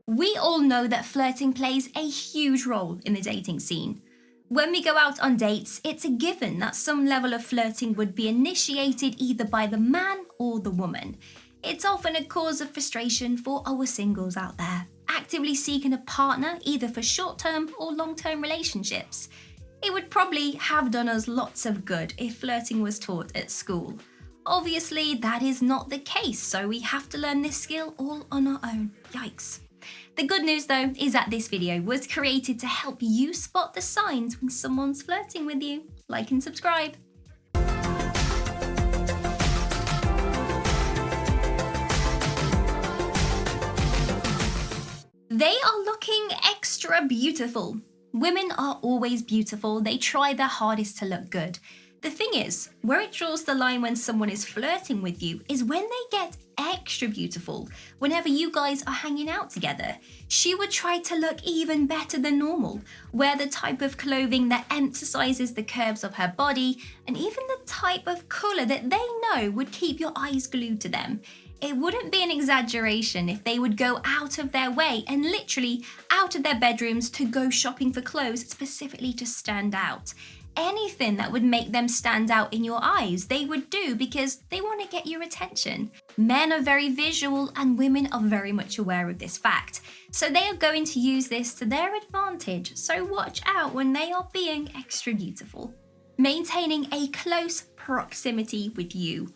We all know that flirting plays a huge role in the dating scene. When we go out on dates, it's a given that some level of flirting would be initiated either by the man or the woman. It's often a cause of frustration for our singles out there, actively seeking a partner either for short-term or long-term relationships. It would probably have done us lots of good if flirting was taught at school. Obviously, that is not the case, so we have to learn this skill all on our own. Yikes. The good news though is that this video was created to help you spot the signs when someone's flirting with you. Like and subscribe. They are looking extra beautiful. Women are always beautiful. They try their hardest to look good. The thing is, where it draws the line when someone is flirting with you is when they get extra beautiful. Whenever you guys are hanging out together, she would try to look even better than normal, wear the type of clothing that emphasizes the curves of her body, and even the type of color that they know would keep your eyes glued to them. It wouldn't be an exaggeration if they would go out of their way and literally out of their bedrooms to go shopping for clothes specifically to stand out. Anything that would make them stand out in your eyes, they would do because they want to get your attention. Men are very visual and women are very much aware of this fact. So they are going to use this to their advantage. So watch out when they are being extra beautiful. Maintaining a close proximity with you.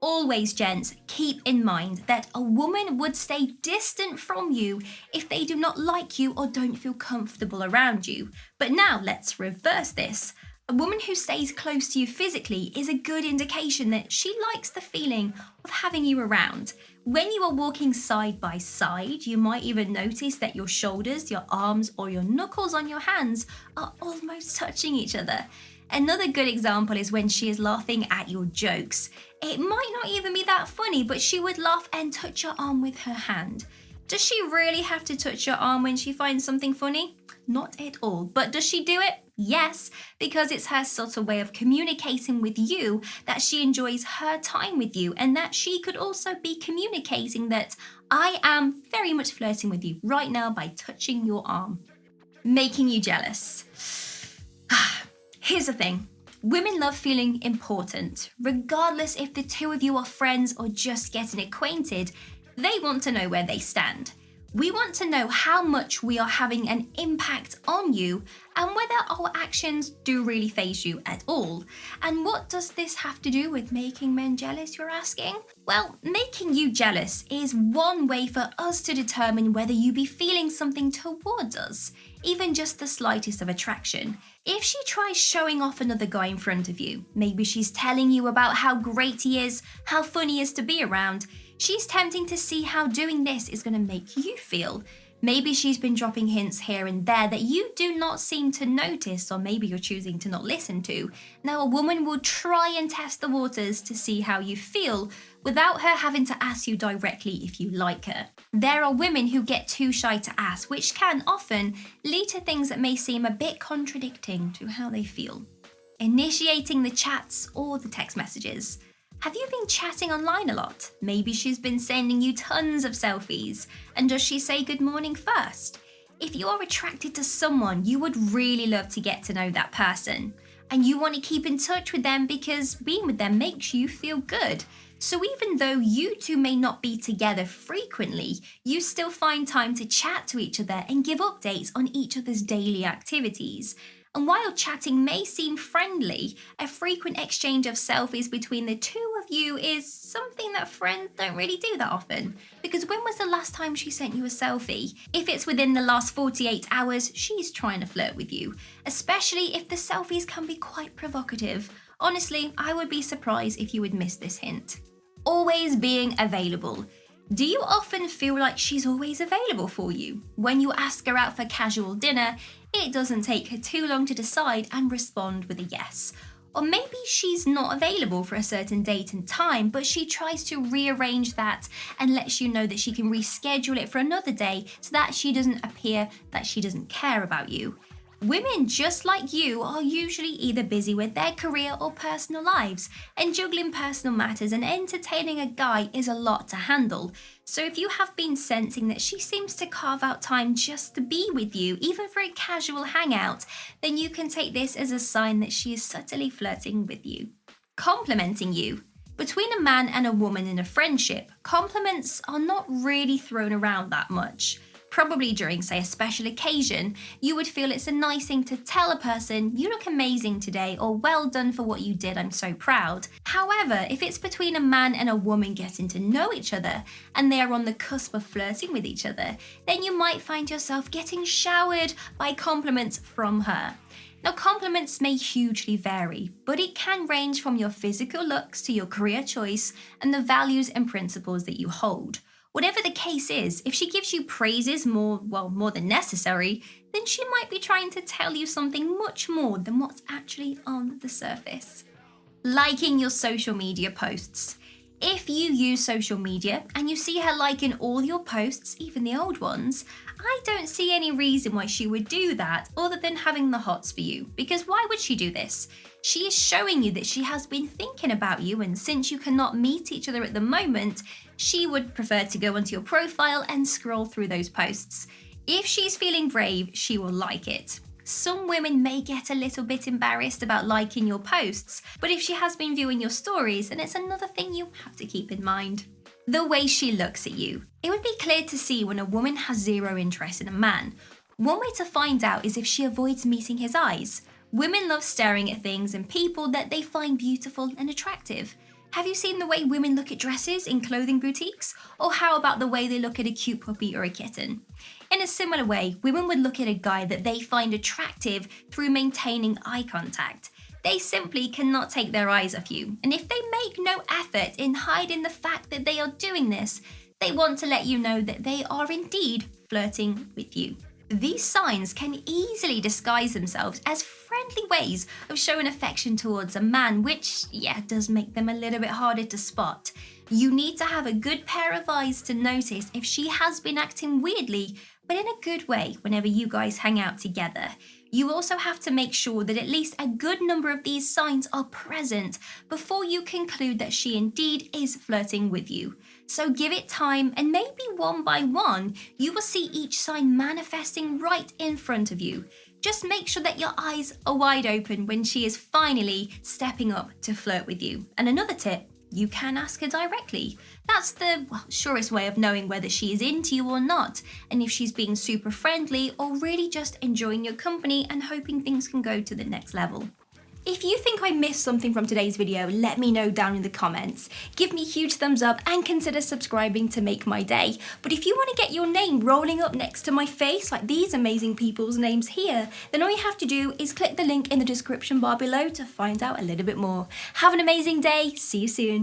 Always, gents, keep in mind that a woman would stay distant from you if they do not like you or don't feel comfortable around you. But now let's reverse this. A woman who stays close to you physically is a good indication that she likes the feeling of having you around. When you are walking side by side, you might even notice that your shoulders, your arms, or your knuckles on your hands are almost touching each other. Another good example is when she is laughing at your jokes. It might not even be that funny, but she would laugh and touch your arm with her hand. Does she really have to touch your arm when she finds something funny? Not at all. But does she do it? Yes, because it's her subtle way of communicating with you that she enjoys her time with you and that she could also be communicating that I am very much flirting with you right now by touching your arm. Making you jealous. Here's the thing. Women love feeling important. Regardless if the two of you are friends or just getting acquainted, they want to know where they stand. We want to know how much we are having an impact on you and whether our actions do really faze you at all. And what does this have to do with making men jealous, you're asking? Well, making you jealous is one way for us to determine whether you be feeling something towards us, even just the slightest of attraction. If she tries showing off another guy in front of you, maybe she's telling you about how great he is, how fun he is to be around, she's tempting to see how doing this is going to make you feel. Maybe she's been dropping hints here and there that you do not seem to notice, or maybe you're choosing to not listen to. Now, a woman will try and test the waters to see how you feel without her having to ask you directly if you like her. There are women who get too shy to ask, which can often lead to things that may seem a bit contradicting to how they feel. Initiating the chats or the text messages. Have you been chatting online a lot? Maybe she's been sending you tons of selfies. And does she say good morning first? If you are attracted to someone, you would really love to get to know that person. And you want to keep in touch with them because being with them makes you feel good. So even though you two may not be together frequently, you still find time to chat to each other and give updates on each other's daily activities. And while chatting may seem friendly, a frequent exchange of selfies between the two of you is something that friends don't really do that often. Because when was the last time she sent you a selfie? If it's within the last 48 hours, she's trying to flirt with you. Especially if the selfies can be quite provocative. Honestly, I would be surprised if you would miss this hint. Always being available. Do you often feel like she's always available for you? When you ask her out for casual dinner, it doesn't take her too long to decide and respond with a yes. Or maybe she's not available for a certain date and time, but she tries to rearrange that and lets you know that she can reschedule it for another day so that she doesn't appear that she doesn't care about you. Women just like you are usually either busy with their career or personal lives, and juggling personal matters and entertaining a guy is a lot to handle. So if you have been sensing that she seems to carve out time just to be with you, even for a casual hangout, then you can take this as a sign that she is subtly flirting with you. Complimenting you. Between a man and a woman in a friendship, compliments are not really thrown around that much. Probably during, say, a special occasion, you would feel it's a nice thing to tell a person, "You look amazing today," or "Well done for what you did, I'm so proud." However, if it's between a man and a woman getting to know each other, and they are on the cusp of flirting with each other, then you might find yourself getting showered by compliments from her. Now, compliments may hugely vary, but it can range from your physical looks to your career choice and the values and principles that you hold. Whatever the case is, if she gives you praises more than necessary, then she might be trying to tell you something much more than what's actually on the surface. Liking your social media posts. If you use social media and you see her liking all your posts, even the old ones, I don't see any reason why she would do that other than having the hots for you. Because why would she do this? She is showing you that she has been thinking about you, and since you cannot meet each other at the moment, she would prefer to go onto your profile and scroll through those posts. If she's feeling brave, she will like it. Some women may get a little bit embarrassed about liking your posts, but if she has been viewing your stories, then it's another thing you have to keep in mind. The way she looks at you. It would be clear to see when a woman has zero interest in a man. One way to find out is if she avoids meeting his eyes. Women love staring at things and people that they find beautiful and attractive. Have you seen the way women look at dresses in clothing boutiques? Or how about the way they look at a cute puppy or a kitten? In a similar way, women would look at a guy that they find attractive through maintaining eye contact. They simply cannot take their eyes off you, and if they make no effort in hiding the fact that they are doing this, they want to let you know that they are indeed flirting with you. These signs can easily disguise themselves as friendly ways of showing affection towards a man, which, does make them a little bit harder to spot. You need to have a good pair of eyes to notice if she has been acting weirdly, but in a good way whenever you guys hang out together. You also have to make sure that at least a good number of these signs are present before you conclude that she indeed is flirting with you. So give it time, and maybe one by one, you will see each sign manifesting right in front of you. Just make sure that your eyes are wide open when she is finally stepping up to flirt with you. And another tip, you can ask her directly. That's the surest way of knowing whether she is into you or not, and if she's being super friendly or really just enjoying your company and hoping things can go to the next level. If you think I missed something from today's video, let me know down in the comments. Give me a huge thumbs up and consider subscribing to make my day. But if you want to get your name rolling up next to my face, like these amazing people's names here, then all you have to do is click the link in the description bar below to find out a little bit more. Have an amazing day. See you soon.